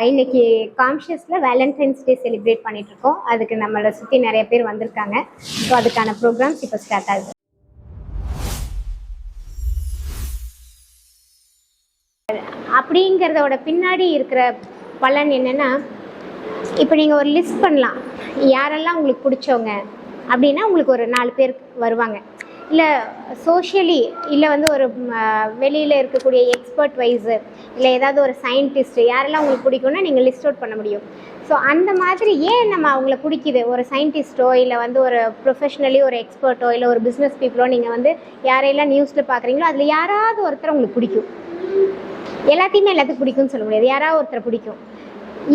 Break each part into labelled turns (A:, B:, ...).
A: இன்னைக்கு கான்ஷியஸில் Valentine's day celebrate பண்ணிட்டு இருக்கோம். அதுக்கு நம்மளை சுற்றி நிறைய பேர் வந்திருக்காங்க. ஸோ அதுக்கான ப்ரோக்ராம்ஸ் இப்போ ஸ்டார்ட் ஆகுது. அப்படிங்கிறதோட பின்னாடி இருக்கிற பலன் என்னென்னா, இப்போ நீங்கள் ஒரு லிஸ்ட் பண்ணலாம், யாரெல்லாம் உங்களுக்கு பிடிச்சவங்க அப்படின்னா உங்களுக்கு ஒரு 4 பேர் வருவாங்க. இல்லை சோஷியலி, இல்லை ஒரு வெளியில் இருக்கக்கூடிய எக்ஸ்பர்ட் வைஸு, இல்லை ஏதாவது ஒரு சயின்டிஸ்ட்டு யாரெல்லாம் உங்களுக்கு பிடிக்கும்னா நீங்கள் லிஸ்ட் அவுட் பண்ண முடியும். ஸோ அந்த மாதிரி ஏன் நம்ம அவங்கள பிடிக்குது, ஒரு சயின்டிஸ்ட்டோ இல்லை ஒரு ப்ரொஃபஷ்னலி ஒரு எக்ஸ்பர்ட்டோ இல்லை ஒரு பிஸ்னஸ் பீப்புளோ நீங்கள் யாரையெல்லாம் நியூஸில் பார்க்குறீங்களோ அதில் யாராவது ஒருத்தர் உங்களுக்கு பிடிக்கும். எல்லாத்தையுமே எல்லாத்துக்கும் பிடிக்கும்னு சொல்ல முடியாது, யாராவது ஒருத்தரை பிடிக்கும்.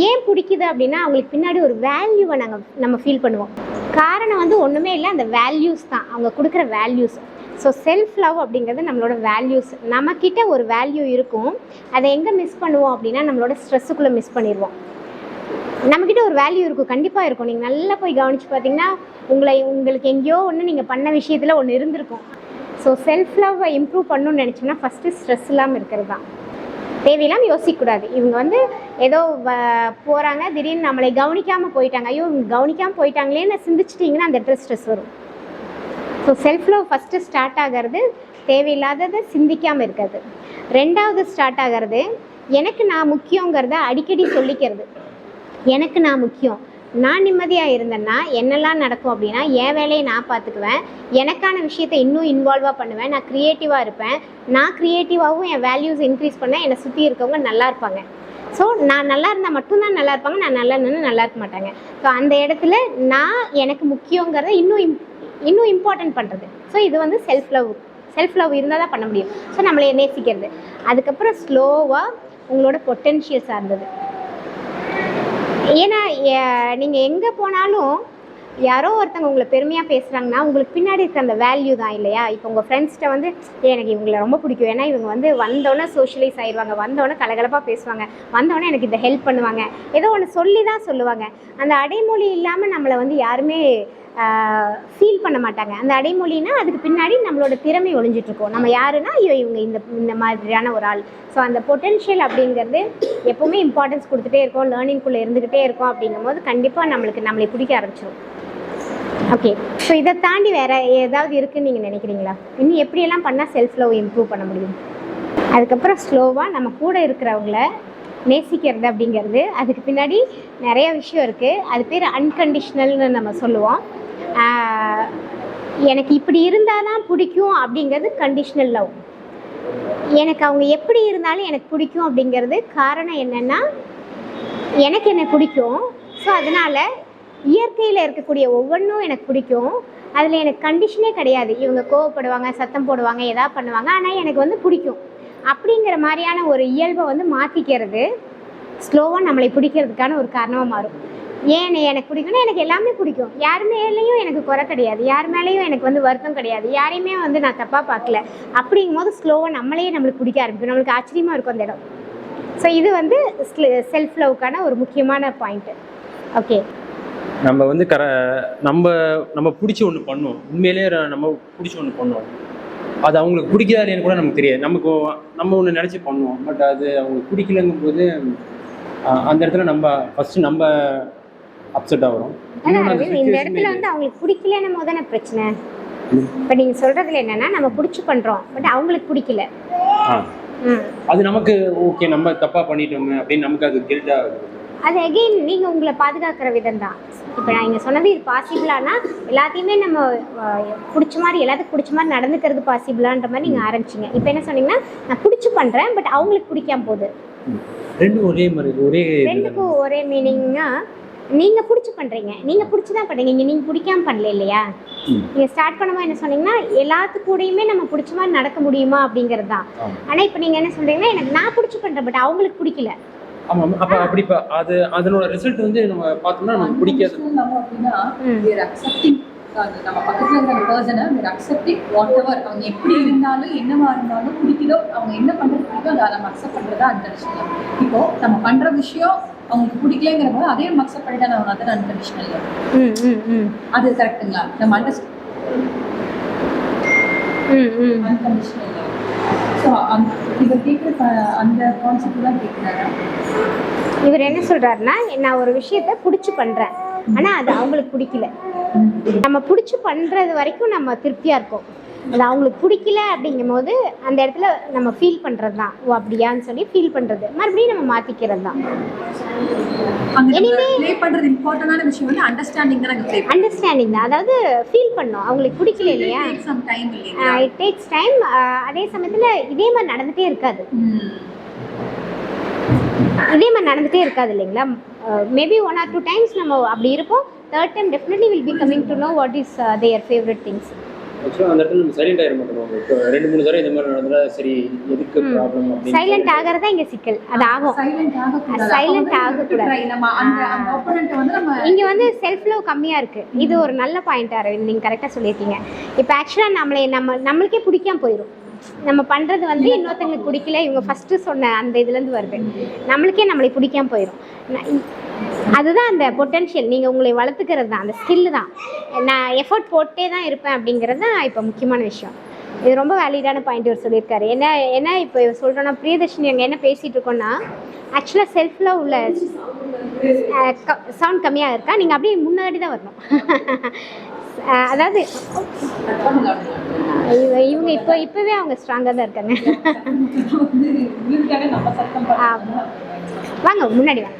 A: ஏன் பிடிக்குது அப்படின்னா அவங்களுக்கு பின்னாடி ஒரு வேல்யூவை நம்ம ஃபீல் பண்ணுவோம். காரணம் ஒன்றுமே இல்லை, அந்த வேல்யூஸ் தான், அவங்க கொடுக்குற வேல்யூஸ். ஸோ செல்ஃப் லவ் அப்படிங்கிறது நம்மளோட வேல்யூஸ். நம்மக்கிட்ட ஒரு வேல்யூ இருக்கும், அதை எங்கே மிஸ் பண்ணுவோம் அப்படின்னா நம்மளோட ஸ்ட்ரெஸ்ஸுக்குள்ளே மிஸ் பண்ணிடுவோம். நம்மக்கிட்ட ஒரு வேல்யூ இருக்கும், கண்டிப்பாக இருக்கும். நீங்கள் நல்லா போய் கவனித்து பார்த்தீங்கன்னா உங்களுக்கு எங்கேயோ ஒன்று நீங்கள் பண்ண விஷயத்தில் ஒன்று இருந்திருக்கும். ஸோ செல்ஃப் லவ்வை இம்ப்ரூவ் பண்ணணும்னு நினச்சோம்னா ஃபஸ்ட்டு ஸ்ட்ரெஸ் இல்லாமல் இருக்கிறது தான். தேவையில்லாமல் யோசிக்கக்கூடாது. இவங்க ஏதோ போகிறாங்க, திடீர்னு நம்மளை கவனிக்காமல் போயிட்டாங்க, ஐயோ இவங்க கவனிக்காமல் போயிட்டாங்களேன்னு சிந்திச்சிட்டிங்கன்னா அந்த இடத்துல ஸ்ட்ரெஸ் வரும். So self love first start ஆகிறது தேவையில்லாததை சிந்திக்காமல் இருக்கிறது. 2வது ஸ்டார்ட் ஆகிறது எனக்கு நான் முக்கியங்கிறத அடிக்கடி சொல்லிக்கிறது. எனக்கு நான் முக்கியம், நான் நிம்மதியாக இருந்தேன்னா என்னெல்லாம் நடக்கும் அப்படின்னா என் வேலையை நான் பார்த்துக்குவேன், எனக்கான விஷயத்தை இன்னும் இன்வால்வாக பண்ணுவேன், நான் க்ரியேட்டிவாக இருப்பேன். நான் க்ரியேட்டிவாகவும் என் வேல்யூஸ் இன்க்ரீஸ் பண்ண என்னை சுற்றி இருக்கவங்க நல்லா இருப்பாங்க. ஸோ நான் நல்லா இருந்தால் மட்டும்தான் நல்லா இருப்பாங்க, நான் நல்லா இருந்தேன்னு நல்லா இருக்க மாட்டாங்க. ஸோ அந்த இடத்துல நான் எனக்கு முக்கியங்கிறத இன்னும் இம்பார்ட்டன்ட் பண்ணுறது. ஸோ இது செல்ஃப் லவ் இருந்தால் தான் பண்ண முடியும். ஸோ நம்மளை நேசிக்கிறது. அதுக்கப்புறம் ஸ்லோவாக உங்களோட பொட்டென்ஷியல் சார்ந்தது. ஏன்னா நீங்கள் எங்கே போனாலும் யாரோ ஒருத்தவங்க உங்களை பெருமையாக பேசுகிறாங்கன்னா உங்களுக்கு பின்னாடி இருக்க அந்த வேல்யூ தான், இல்லையா? இப்போ உங்கள் ஃப்ரெண்ட்ஸ்கிட்ட எனக்கு இவங்களை ரொம்ப பிடிக்கும், ஏன்னா இவங்க வந்தோடனே சோஷியலைஸ் ஆயிடுவாங்க, வந்தோடனே கலகலப்பாக பேசுவாங்க, வந்தோடனே எனக்கு இதை ஹெல்ப் பண்ணுவாங்க, ஏதோ ஒன்று சொல்லி தான் சொல்லுவாங்க. அந்த அடைமொழி இல்லாமல் நம்மளை யாருமே ஃபீல் பண்ண மாட்டாங்க. அந்த அடைமொழினா அதுக்கு பின்னாடி நம்மளோட திறமை ஒழிஞ்சிட்ருக்கோம். நம்ம யாருன்னா இவங்க இந்த மாதிரியான ஒரு ஆள். ஸோ அந்த பொட்டென்ஷியல் அப்படிங்கிறது எப்போவுமே இம்பார்ட்டன்ஸ் கொடுத்துட்டே இருக்கோம், லேர்னிங்குள்ளே இருந்துக்கிட்டே இருக்கோம். அப்படிங்கும்போது கண்டிப்பாக நம்மளை பிடிக்க ஆரம்பிச்சிடும். ஓகே, ஸோ இதை தாண்டி வேறு ஏதாவது இருக்குதுன்னு நீங்கள் நினைக்கிறீங்களா? இன்னும் எப்படியெல்லாம் பண்ணால் செல்ஃப் லவ் இம்ப்ரூவ் பண்ண முடியும்? அதுக்கப்புறம் ஸ்லோவாக நம்ம கூட இருக்கிறவங்கள நேசிக்கிறது அப்படிங்கிறது, அதுக்கு பின்னாடி நிறைய விஷயம் இருக்குது. அது பேர் அன்கண்டிஷ்னல்னு நம்ம சொல்லுவோம். எனக்கு இப்படி இருந்தால் தான் பிடிக்கும் அப்படிங்கிறது கண்டிஷ்னல் லவ். எனக்கு அவங்க எப்படி இருந்தாலும் எனக்கு பிடிக்கும் அப்படிங்கிறது காரணம் என்னென்னா எனக்கு என்ன பிடிக்கும். ஸோ அதனால் இயற்கையில் இருக்கக்கூடிய ஒவ்வொன்றும் எனக்கு பிடிக்கும். அதில் எனக்கு கண்டிஷனே கிடையாது. இவங்க கோவப்படுவாங்க, சத்தம் போடுவாங்க, எதாவது பண்ணுவாங்க, ஆனால் எனக்கு பிடிக்கும் அப்படிங்கிற மாதிரியான ஒரு இயல்பை மாற்றிக்கிறது ஸ்லோவாக நம்மளை பிடிக்கிறதுக்கான ஒரு காரணமாக மாறும். ஏன் எனக்கு பிடிக்கும்னா எனக்கு எல்லாமே பிடிக்கும், யார் மேலேயும் எனக்கு குறை கிடையாது, யார் மேலேயும் எனக்கு வருத்தம் கிடையாது, யாரையுமே நான் தப்பாக பார்க்கல. அப்படிங்கும் போது ஸ்லோவாக நம்மளுக்கு பிடிக்க ஆரம்பிக்கும், நம்மளுக்கு ஆச்சரியமாக இருக்கும் அந்த இடம். ஸோ இது செல்ஃப் லவ்க்கான ஒரு முக்கியமான பாயிண்ட்டு. ஓகே,
B: நம்ம நம்ம பிடிச்ச ஒன்று பண்ணுவோம், உண்மையிலே நம்ம பிடிச்ச ஒன்று பண்ணுவோம், அது அவங்களுக்கு பிடிக்காது இல்லைன்னு கூட நமக்கு தெரியாது. நம்ம ஒன்று நினச்சி பண்ணுவோம், பட் அது அவங்களுக்கு பிடிக்கலங்கும் போது அந்த இடத்துல நம்ம அப்செட் ஆகிறோம்.
A: இந்த இடத்துல அவங்களுக்கு பிடிக்கலன்னும் போது தானே பிரச்சனை. இப்போ நீங்கள் சொல்கிறதுல என்னென்னா நம்ம பிடிச்சி பண்ணுறோம், பட் அவங்களுக்கு பிடிக்கல.
B: அது நமக்கு ஓகே, நம்ம தப்பாக பண்ணிட்டோமே அப்படின்னு நமக்கு அது கில்ட்டாக இருக்குது.
A: அது அகெயின் நீங்கள் உங்களை பாதுகாக்கிற விதம் தான். இப்போ நான் இங்கே சொன்னது இது பாசிபிளானா எல்லாத்தையுமே நம்ம எல்லாத்துக்கும் பிடிச்ச மாதிரி நடந்துக்கிறது பாசிபிளான்ற மாதிரி நீங்கள் ஆரம்பிச்சிங்க. இப்போ என்ன சொன்னீங்கன்னா நான் பிடிச்சி பண்ணுறேன், பட் அவங்களுக்கு பிடிக்காம போகுது. ரெண்டுக்கும் ஒரே மீனிங்னா நீங்கள் பிடிச்சி பண்ணுறீங்க, நீங்கள் பிடிச்சி தான் பண்ணுறீங்க, நீங்கள் பிடிக்காம பண்ணல இல்லையா? நீங்கள் ஸ்டார்ட் பண்ணும்போது என்ன சொன்னீங்கன்னா எல்லாத்துக்கூடையுமே நம்ம பிடிச்ச மாதிரி நடக்க முடியுமா அப்படிங்கிறது தான். ஆனால் இப்போ நீங்கள் என்ன சொல்கிறீங்கன்னா எனக்கு நான் பிடிச்சி பண்ணுறேன், பட் அவங்களுக்கு பிடிக்கல.
B: ஆமாம், அப்போ அது அதனோட ரிசல்ட் நம்ம பார்த்தோம்னா நமக்கு பிடிக்காது.
C: நம்ம பக்கத்தில் இருக்கிற பர்சனை அக்செப்டிங் வாட் எவர், அவங்க எப்படி இருந்தாலும் என்னவா இருந்தாலும் பிடிக்குதோ, அவங்க என்ன பண்ணுறது பிடிக்கோ அதை நம்ம அக்செப்ட் பண்ணுறதா அன்கண்டிஷனல். இப்போது நம்ம பண்ணுற விஷயம் அவங்களுக்கு பிடிக்கலங்கிற போது அதே நம்ம அக்செப்ட் பண்ணிட்டு அவங்க அதை அன்கண்டிஷனல். அது கரெக்டுங்களா? நம்ம அன்கண்டிஷனல். ஸோ இவர் கேட்குற அந்த கான்செப்ட் தான் கேட்குறாரு.
A: இவர் என்ன சொல்றாருன்னா, நான் ஒரு விஷயத்த பிடிச்சி பண்றேன், ஆனா அது அவங்களுக்கு பிடிக்கல. நம்ம பிடிச்சி பண்றது வரைக்கும் நம்ம திருப்தியா இருக்கோம். அது அவங்களுக்கு பிடிக்கல அப்படிங்கும் போது அந்த இடத்துல நம்ம ஃபீல் பண்றது தான். ஓ அப்படியான்னு சொல்லி ஃபீல் பண்றது, மறுபடியும் நம்ம மாத்திக்கிறது தான். அண்டர்ஸ்டாண்டிங் தான். அதாவது ஃபீல் பண்ணோம், அவங்களுக்கு பிடிக்கல இல்லையா, இட் டேக்ஸ் டைம். அதே சமயத்துல இதே மாதிரி நடந்துட்டே இருக்காது, இல்லைங்களா? மேபி 1 or 2 times நம்ம அப்படி இருப்போம். Third time definitely will be coming to know what is their favorite things.
B: ஆக்சுவலாக அந்த இடத்துல நம்ம சைலண்ட் ஆகிட மாட்டோம். இப்போ 2-3 தடவை இந்த மாதிரி நடந்தா சரி எதுக்கு ப்ராப்ளம் அப்படின்னு
A: சைலண்ட் ஆகிறதா இங்கே சிக்கல். அது ஆகும். சைலண்ட் ஆகக்கூடாது. இங்கே வந்து செல்ஃப் லவ் கம்மியாக இருக்குது. இது ஒரு நல்ல பாயிண்ட் அரவிந்த், நீங்கள் கரெக்டாக சொல்லியிருக்கீங்க. இப்போ ஆக்சுவலாக நம்மளுக்கே பிடிக்காம போயிடும். நம்ம பண்ணுறது வந்து இன்னொருத்தங்களுக்கு பிடிக்கல, இவங்க ஃபஸ்ட்டு சொன்ன அந்த இதுலேருந்து வருது, நம்மளை பிடிக்காம போயிடும். அதுதான் அந்த பொட்டென்ஷியல், நீங்கள் உங்களை வளர்த்துக்கிறது தான், அந்த ஸ்கில்லு தான். நான் எஃபர்ட் போட்டே தான் இருப்பேன் அப்படிங்கிறது தான் இப்போ முக்கியமான விஷயம். இது ரொம்ப வேலிடான பாயிண்ட் இவர் சொல்லியிருக்காரு. என்ன இப்போ இவர் சொல்கிறோன்னா, பிரியதர்ஷினி அங்கே என்ன பேசிகிட்டு இருக்கோன்னா, ஆக்சுவலாக செல்ஃபில் உள்ள சவுண்ட் கம்மியாக இருக்கா, நீங்கள் அப்படியே முன்னாடி தான் வரணும். அதாவது இவங்க இப்போவே அவங்க ஸ்ட்ராங்காக தான் இருக்காங்க. வாங்க முன்னாடி வாங்க.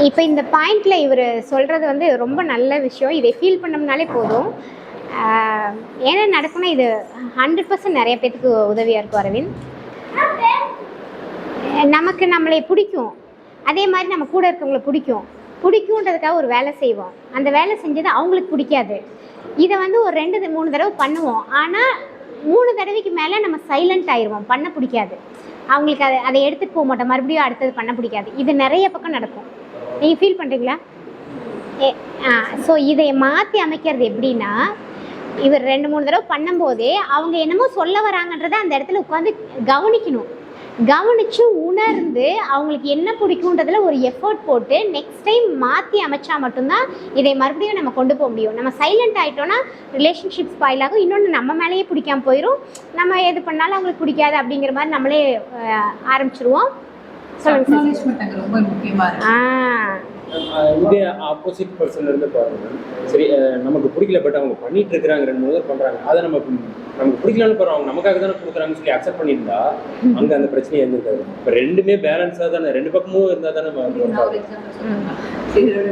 A: இப்போ இந்த பாயிண்டில் இவர் சொல்கிறது வந்து ரொம்ப நல்ல விஷயம். இதை ஃபீல் பண்ணோம்னாலே போதும். ஏன்னா நடக்கும்னா இது 100% நிறைய பேத்துக்கு உதவியாக இருக்கும் அரவிந்த். நமக்கு நம்மளை பிடிக்கும், அதே மாதிரி நம்ம கூட இருக்கவங்களை பிடிக்கும்ன்றதுக்காக ஒரு வேலை செய்வோம். அந்த வேலை செஞ்சது அவங்களுக்கு பிடிக்காது. இதை வந்து ஒரு 2-3 தடவை பண்ணுவோம். ஆனால் 3 தடவைக்கு மேலே நம்ம சைலண்ட் ஆயிடுவோம், பண்ண பிடிக்காது அவங்களுக்கு. அதை எடுத்துகிட்டு போக மாட்டோம், மறுபடியும் அடுத்தது பண்ண பிடிக்காது. இது நிறைய பக்கம் நடக்கும். நீங்கள் ஃபீல் பண்ணுறீங்களா? ஸோ இதை மாற்றி அமைக்கிறது எப்படின்னா, இவர் 2-3 தடவை பண்ணும்போதே அவங்க என்னமோ சொல்ல வராங்கன்றதை அந்த இடத்துல உட்காந்து கவனித்து உணர்ந்து அவங்களுக்கு என்ன பிடிக்குன்றதுல ஒரு எஃபர்ட் போட்டு நெக்ஸ்ட் டைம் மாற்றி அமைச்சா மட்டும்தான் இதை மறுபடியும் நம்ம கொண்டு போக முடியும். நம்ம சைலண்ட் ஆகிட்டோன்னா ரிலேஷன்ஷிப் ஸ்பாயில் ஆகும். இன்னொன்று நம்ம மேலேயே பிடிக்காம போயிடும். நம்ம எது பண்ணாலும் அவங்களுக்கு பிடிக்காது அப்படிங்கிற மாதிரி நம்மளே ஆரம்பிச்சிருவோம்.
C: சொல்லுங்க. ரொம்ப முக்கியமாக
B: இதே ஆப்போசிட் பர்சன்ல இருந்து பாருங்க, சரி நமக்கு பிடிக்கல, பட் அவங்க பண்ணிட்டு இருக்கிறாங்க, 2-3 தடவை பண்றாங்க, அதை நமக்கு பிடிக்கலன்னு பாருங்க, அவங்க நமக்காக தானே கொடுக்குறாங்கன்னு சொல்லி அக்செப்ட் பண்ணியிருந்தா அங்க அந்த பிரச்சனையே இருந்திருக்காது. இப்போ ரெண்டுமே பேலன்ஸா தானே, 2 பக்கமும் இருந்தா தானே.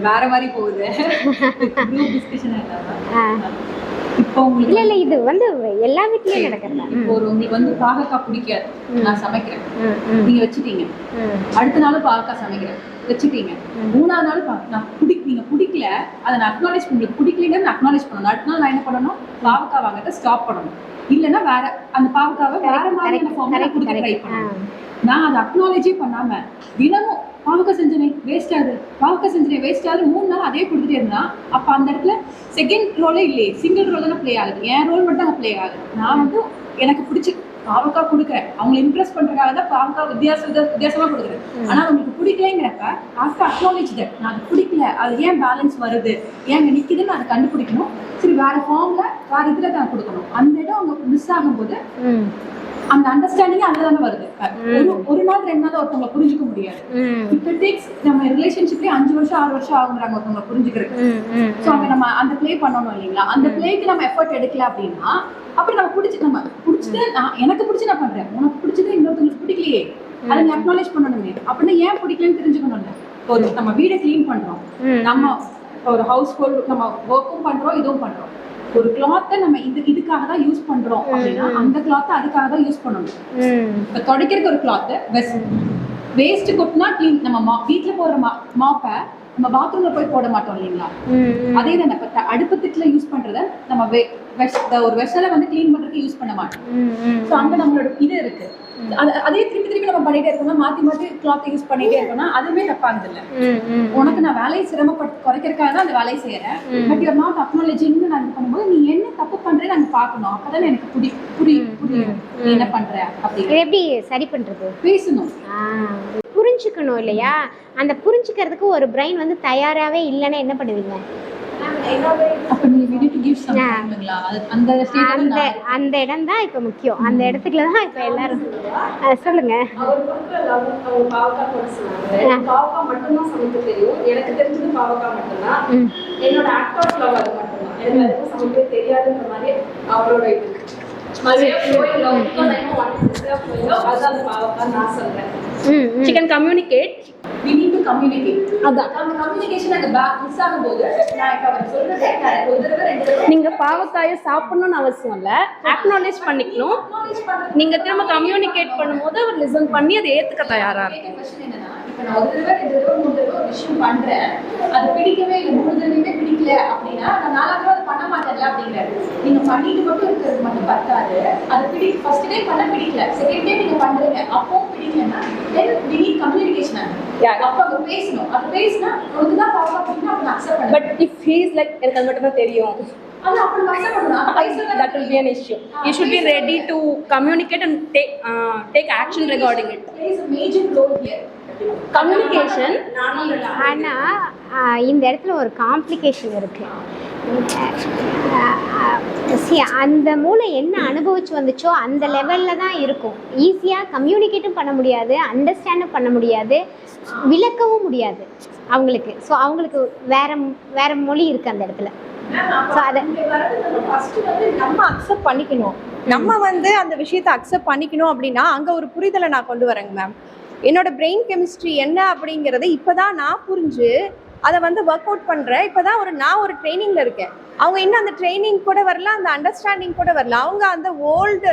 C: வேற மாதிரி போகுது. இப்போ
A: உங்களுக்கு இல்ல இது வந்து எல்லா வீட்லயும் நடக்குது.
C: இப்போ உங்களுக்கு வந்து பாகக்காய் பிடிக்காது, நான் சமைக்கிறேன், நீங்க வச்சுட்டீங்க. அடுத்த நாள் பாகக்காய் சமைக்கிறேன், வச்சுட்டீங்க. 3ஆவது நாள் நீங்க பிடிக்கல, அதை நான் அக்னாலேஜ் உங்களுக்கு பிடிக்கலன்னு அக்னாலேஜ் பண்ணணும். அடுத்த நாள் நான் என்ன பண்ணணும், பாவக்காய் வாங்கறத ஸ்டாப் பண்ணணும். இல்லைன்னா வேற அந்த பாவக்காவை வேற மாதிரியான ஃபார்ம்ல கொடுக்க ட்ரை பண்ணணும். நான் அதை அக்னாலேஜே பண்ணாம தினமும் பாவக்காய் செஞ்சனே வேஸ்ட் ஆகுது, பாவக்காய் செஞ்சனே வேஸ்ட் ஆகுது 3 நாள் அதே கொடுத்துட்டே இருந்தா, அப்ப அந்த இடத்துல செகண்ட் ரோலே இல்லையே, சிங்கிள் ரோல் தானே பிளே ஆகுது. என் ரோல் மட்டும் தான் பிளே ஆகுது. நான் வந்து எனக்கு பிடிச்சி பாவக்காய் கொடுக்குறேன், அவங்களை இம்ப்ரெஸ் பண்றதுக்காக தான் பாவக்காய் வித்தியாசமா கொடுக்குறேன். ஆனா அவங்களுக்கு பிடிக்கலங்கிறப்ப ஆஃப்டர் அக்னாலேஜ் தட் நான் அது பிடிக்கல, அது ஏன் பேலன்ஸ் வருது, ஏன் நிக்குதுன்னு அதை கண்டுபிடிக்கணும். சரி வேற ஃபார்ம்ல வேற இதுல தான் கொடுக்கணும். அந்த இடம் அவங்க மிஸ் ஆகும்போது அந்த அண்டர்ஸ்டாண்டிங் அங்கதானே வருது. ஒரு நாள் 2 நாள் ஒருத்தவங்களை புரிஞ்சுக்க முடியாது. இப்ப டேக்ஸ் நம்ம ரிலேஷன்ஷிப்லயே 5 வருஷம் 6 வருஷம் ஆகுறாங்க ஒருத்தவங்களை புரிஞ்சுக்கிறதுக்கு. ஸோ அங்க நம்ம அந்த பிளே பண்ணணும் இல்லைங்களா? அந்த பிளேக்கு நம்ம எஃபர்ட் எடுக்கல அப்படின்னா அப்படி நம்ம பிடிச்சது எனக்கு பிடிச்சி நான் பண்றேன், உனக்கு பிடிச்சது இன்னொருத்தவங்களுக்கு பிடிக்கலையே, அதை நீ அக்னாலேஜ் பண்ணணுமே. அப்படின்னா ஏன் பிடிக்கலன்னு தெரிஞ்சுக்கணும்ல. ஒரு நம்ம வீடை கிளீன் பண்றோம், நம்ம ஒரு ஹவுஸ் ஹோல்டு நம்ம ஒர்க்கும் பண்றோம், இதுவும் பண்றோம். ஒரு கிளாத்தை நம்ம இதுக்காக தான் யூஸ் பண்றோம் அப்படின்னா அந்த கிளாத்தை அதுக்காக தான் யூஸ் பண்ணணும். இப்ப துடைக்கிறதுக்கு ஒரு கிளாத்து வேஸ்ட் கொட்டினா கிளீன், நம்ம வீட்டுல போடுற மாப்பை நம்ம பாத்ரூம்ல போய் போட மாட்டோம் இல்லைங்களா? அதே தான் இப்ப அடுப்பு திட்டுல யூஸ் பண்றத நம்ம ஒரு வெஷலை வந்து கிளீன் பண்றதுக்கு யூஸ் பண்ண மாட்டோம். ஸோ அங்க நம்மளோட இது இருக்கு. அதே திருப்பி நம்ம பண்ணிட்டே இருக்கோம்னா மாத்தி கிளாத் யூஸ் பண்ணிட்டே இருக்கோம்னா அதுவுமே தப்பானது இல்லை. உனக்கு நான் வேலையை சிரமப்பட்டு குறைக்கிறதுக்காக தான் அந்த வேலையை செய்யறேன், பட் யூஆர் நாட் அக்னாலேஜிங்னு நான் இது பண்ணும்போது நீ என்ன தப்பு பண்றேன்னு நாங்க பார்க்கணும். அப்பதான் எனக்கு புரியும் நீ என்ன பண்ற அப்படி.
A: எப்படி சரி பண்றது?
C: பேசணும்,
A: புரிஞ்சுக்கணும் இல்லையா? அந்த புரிஞ்சுக்கிறதுக்கு ஒரு பிரெயின் வந்து தயாராகவே இல்லைன்னா என்ன பண்ணுவீங்க?
C: அப்ப நீ we need to give some timeங்களா அந்த ஸ்டேஜ்ல
A: அந்த இடம் தான் இப்போ முக்கியம். அந்த இடத்துக்குள்ள தான் இப்போ எல்லாரும் சொல்லுங்க.
D: அவர் கொடுக்குற லவ் அவங்க பாவக்காய் போட சொன்னாங்க. பாவக்காய் மட்டும்தான் சமைக்க தெரியும். எனக்கு தெரிஞ்சது பாவக்காய் மட்டும்தான். என்னோட ஆக்ட் ஆஃப் லவ் அது மட்டும்தான். எனக்கு அதுவும் சமைக்க தெரியாதுன்ற மாதிரி அவரோட இது அதான் பாவக்காய் நான் சொல்றேன்.
E: She can communicate.
C: we need to communicate. அதான் நம்ம கம்யூனிகேஷன் அங்க மிஸ் ஆகும்போது நான் இப்ப அவர் சொல்றது ஒரு தடவை ரெண்டு தடவை
E: நீங்க பாவக்காயை சாப்பிடணும்னு அவசியம் இல்ல, அக்னாலேஜ் பண்ணிக்கணும். நீங்க திரும்ப கம்யூனிகேட் பண்ணும்போது அவர் லிசன் பண்ணி அதை ஏத்துக்க தயாரா இருக்கும்.
C: क्वेश्चन என்னன்னா இப்ப நான் ஒரு தடவை ரெண்டு தடவை மூணு தடவை ஒரு விஷயம் பண்றேன், அது பிடிக்கவே இல்லை, மூணு தடவையுமே பிடிக்கல அப்படின்னா நான் நாலாவது தடவை பண்ண மாட்டேன்ல அப்படிங்கிறாரு. நீங்க பண்ணிட்டு மட்டும் இருக்கிறது மட்டும் பத்தாது, அது ஃபர்ஸ்ட் டே பண்ண பிடிக்கல, செகண்ட் டே நீங்க பண்றீங்க அப்பவும் பிடிக்கலன்னா then we need communication. அப்ப அங்க பேசணும், அது பேசினா உனக்கு தான் பாவம் அப்படின்னா அப்ப அக்செப்ட் பண்ணு.
E: But if he is like எனக்கு அது மட்டும் தான் தெரியும்,
C: அது அப்ப அக்செப்ட் பண்ணணும்.
E: that will be an issue. You should be ready to communicate and take action regarding it.
C: Plays a major role here.
E: Communication.
A: ஆனா இந்த இடத்துல ஒரு காம்ப்ளிகேஷன் இருக்கு. அந்த மூளை என்ன அனுபவிச்சு வந்துச்சோ அந்த லெவலில் தான் இருக்கும். ஈஸியாக கம்யூனிகேட்டும் பண்ண முடியாது, அண்டர்ஸ்டாண்டும் பண்ண முடியாது, விளக்கவும் முடியாது அவங்களுக்கு. ஸோ அவங்களுக்கு வேற மொழி இருக்குது அந்த இடத்துல. ஸோ அதை
F: நம்ம அக்செப்ட் பண்ணிக்கணும். நம்ம அந்த விஷயத்தை அக்செப்ட் பண்ணிக்கணும் அப்படின்னா அங்கே ஒரு புரிதலை நான் கொண்டு வரேங்க மேம். என்னோட பிரெயின் கெமிஸ்ட்ரி என்ன அப்படிங்கிறத இப்போ தான் நான் புரிஞ்சு அதை ஒர்க் அவுட் பண்ணுறேன். இப்போ தான் நான் ஒரு ட்ரைனிங்கில் இருக்கேன். அவங்க இன்னும் அந்த ட்ரைனிங் கூட வரல, அந்த அண்டர்ஸ்டாண்டிங் கூட வரல. அவங்க அந்த ஓல்டு